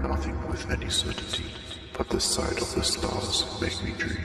nothing with any certainty, but the sight of the stars make me dream.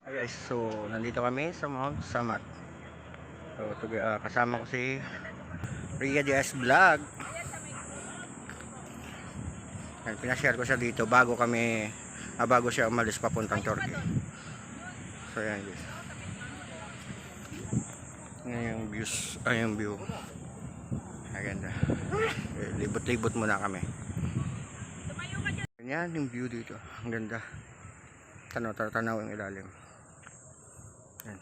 Guys, so nandito kami sa Mount Samat. So kasama ko si Ria Diaz Vlog. And pinashare ko siya dito bago siya umalis papuntang Turkey. So yan guys. Ngayon yung views, yung view. Maganda. Libot-libot muna kami. Yan yung view dito. Ang ganda. Tanaw yung ilalim. Yan.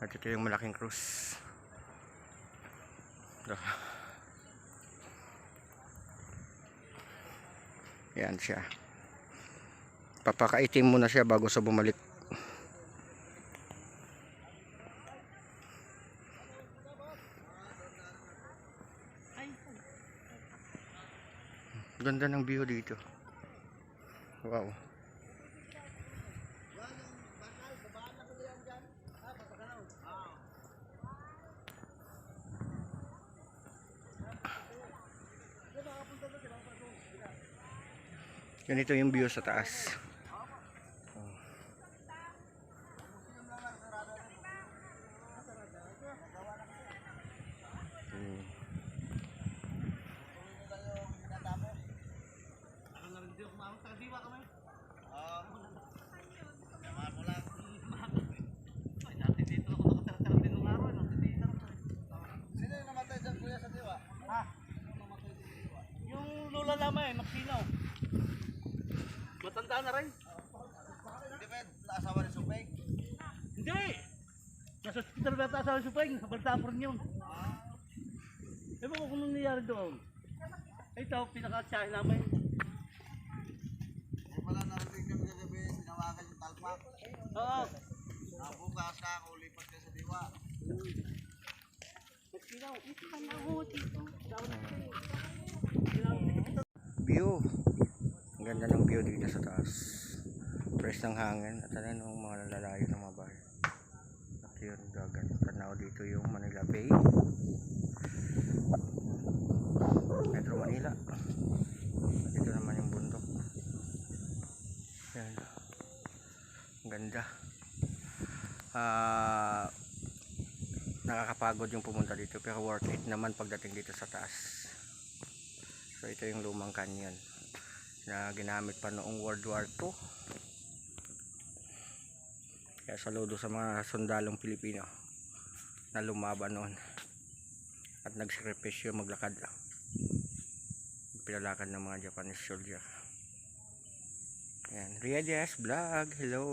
At ito yung malaking cruise. Yan siya. Papakaitim muna siya bago sa bumalik. Ganda ng view dito. Wow. Ganito yung view sa taas. Yung lola lamay, maksinaw. Matanda na rin. Hindi ba asawa ni Supeng? Hindi! Nasa hospital ba ata asawa ni Supeng? Sa Baltapon yun. Ewan ko kung anong nangyari doon. Ito, pinaka-tsahe namin. Eh pala narinig kami kagabi, sinawakan yung talpak. Oo. Bukas ka, ulipat ka sa diwa. Maksinaw. Ito ka na ako dito. View. Ang ganda ng view dito sa taas. Fresh ng hangin at ano yung mga lalayo ng mga bahay. At yun dagat. Tanaw dito yung Manila Bay, Metro Manila. At dito naman yung bundok. Yan. Ang ganda. Nakakapagod yung pumunta dito pero worth it naman pagdating dito sa taas. So ito yung lumang canyon na ginamit pa noong World War II. Kaya saludo sa mga sundalong Pilipino na lumaban noon at nagsakripisyo maglakad. Pinalakad ng mga Japanese soldier. Ayan, Ria Diaz Vlog. Hello.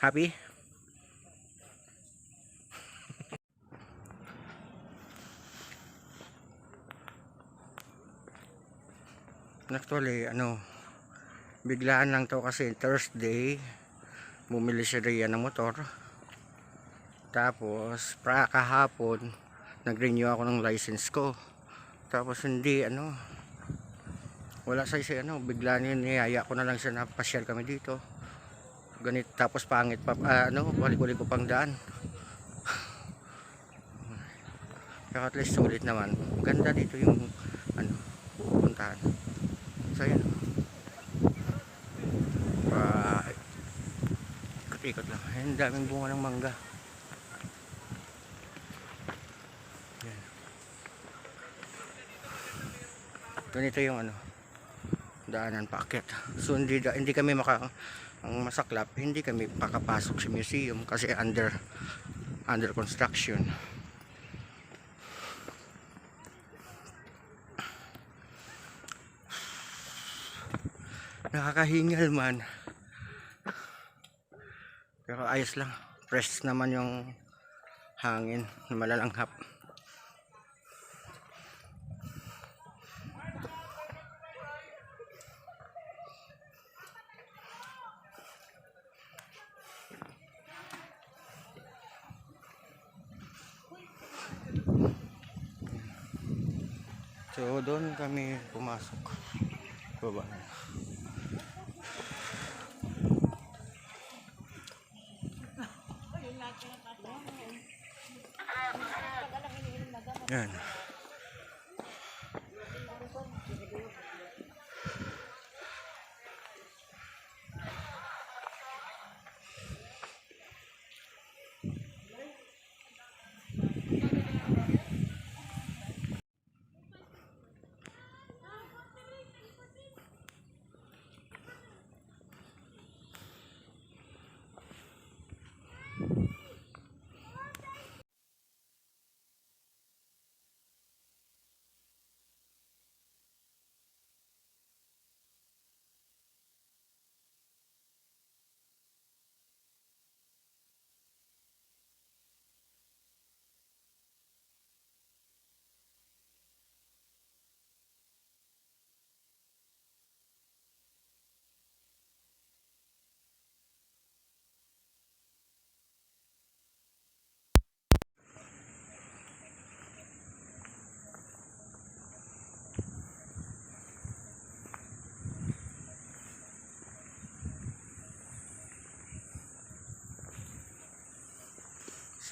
Happy? Actually, biglaan lang to kasi Thursday bumili si Rhea ng motor. Tapos kahapon nag-renew ako ng license ko. Tapos hindi wala sa bigla niya niyaya ko na lang siya na pasyal kami dito. Ganit tapos pangit pa balik-ulit ko pang daan. Pero at least sulit naman. Ganda dito yung puntahan. So yan. Ikot-ikot lang. Ang daming bunga ng mangga. Yan. Ganito yung daanan paakyat. So hindi kami ang masaklap, hindi kami pakapasok sa museum kasi under construction. Nakakahingal man, pero ayos lang, fresh naman yung hangin na malalanghap. So doon kami pumasok, baba na. Yan.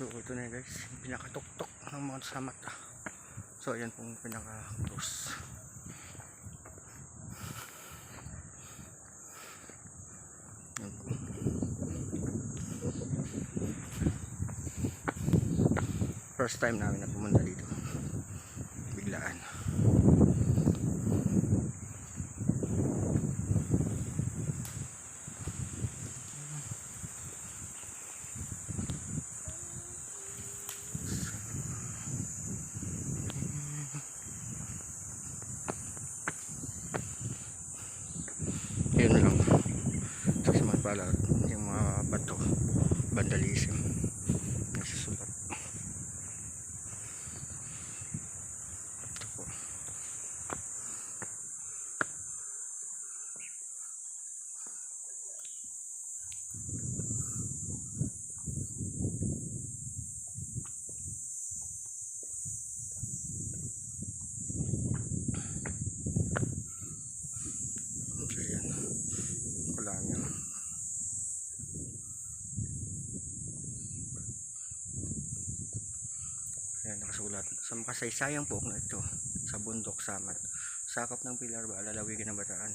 So ito na guys, pinakatuktok ng Mount Samat. So ayan pong pinaka-close. First time namin na pumunta dito, biglaan. Yun lang, sa pala yung mga bato, vandalism nagsusulat. Ito po. So yan, wala nga. Ayan, nakasulat sa makasaysayang pook na ito sa bundok Samat, sakop ng Pilar ba, lalawigan ng Bataan,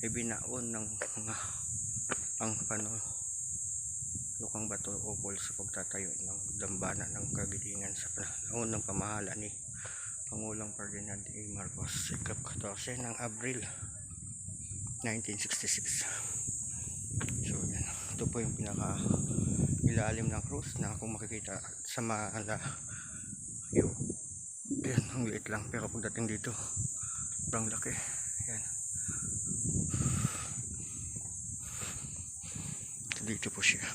ibinaon ng mga ang lukang bato upol sa pagtatayo ng dambana ng Kagitingan sa panahon ng pamahala ni Pangulong Ferdinand A. Marcos ika-14 ng Abril 1966. So yan, ito po yung pinaka ilalim ng krus na kung makikita sa malayo. Yan, ang liit lang, pero pagdating dito sobrang laki. Yan, dito po siya,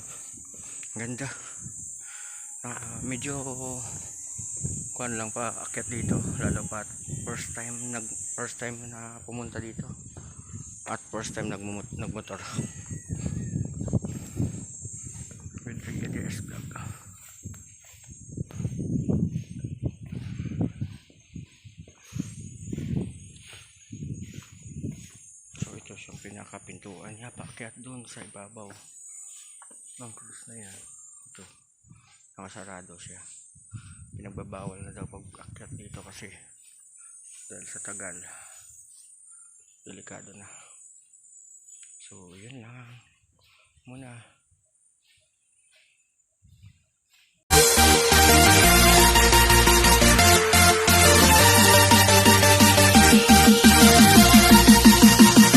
ganda. Medyo kuan lang pa akyat dito, lalo pa first time na pumunta dito at first time nagmotor with ADS vlog. So ito yung pinakapintuan niya paakyat doon sa ibabaw ng krus na yan. Ito, nakasarado siya, pinagbabawal na daw pag-akyat dito kasi dahil sa tagal, delikado na. So yun lang muna.